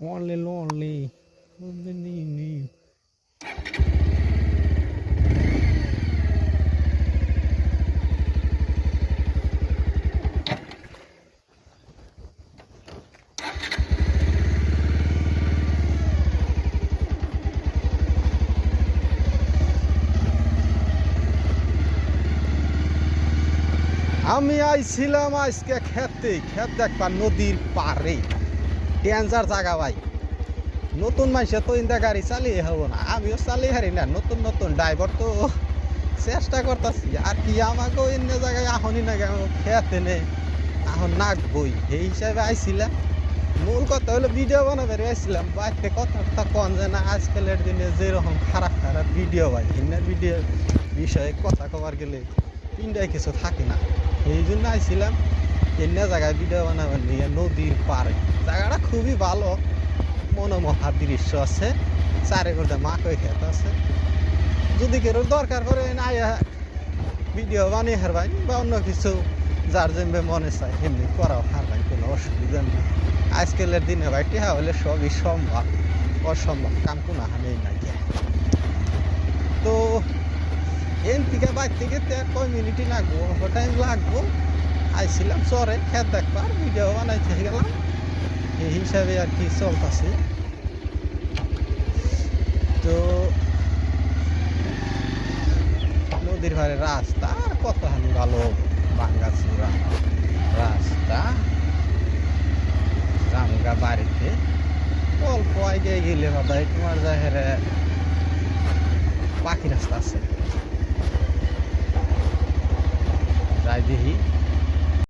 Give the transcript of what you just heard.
Only lonely. Only. আমি আইছিলাম আজকে ক্ষেত দেখবার নদীর পারে ডেঞ্জার জায়গা ভাই। নতুন মানুষে তো ইন্দা গাড়ি চালিয়ে হবো না, আমিও চালিয়ে হারি না। নতুন ড্রাইভার তো চেষ্টা করতেছি আর কি। আমাকেও এনে জায়গায় আহনি না খেতে নেই, এখন নাকবই সেই হিসাবে আইছিলাম। মূল কথা হলো ভিডিও বানাবে আইছিলাম। বাইরে কথা কন যে না আজকালের দিনে যেরকম খারাপ ভিডিও ভাই, ভিডিও বিষয়ে কথা কবার গেলে ইন্ডিয়ায় কিছু থাকে না। এই জন্য আইছিলাম এনে জায়গায় ভিডিও বানাবার নিয়ে। নদীর পাড়ে জায়গাটা খুবই ভালো, মনোমোহা দৃশ্য আছে, চারে গোটা মাকই খেত আছে। যদি কেউ দরকার পড়ে না ভিডিও বানিয়ে হারবাই বা অন্য কিছু যার জন্য মনে চায় এমনি করাও হারবাই, কোনো অসুবিধা নেই। আজকালের দিনে ভাই টেহা হলে সবই সম্ভব, অসম্ভব কাম কোনো হানেই নাই। তো এন থেকে বাইর থেকে কয় মিনিটই লাগবো, টাইম লাগবো। আইছিলাম চরে খেত দেখবার, ভিডিও বানাইতে গেলাম, এই হিসাবে আর কি চলতেছে। তো নদীর ধারে রাস্তা আর কতখানি ভালো, ভাঙ্গাচুরা রাস্তা। রামগা বাড়িতে অল্প আগে গেলে বাদাই তোমার জাহেরে পাখি রাস্তা আছে, যাই দেখি।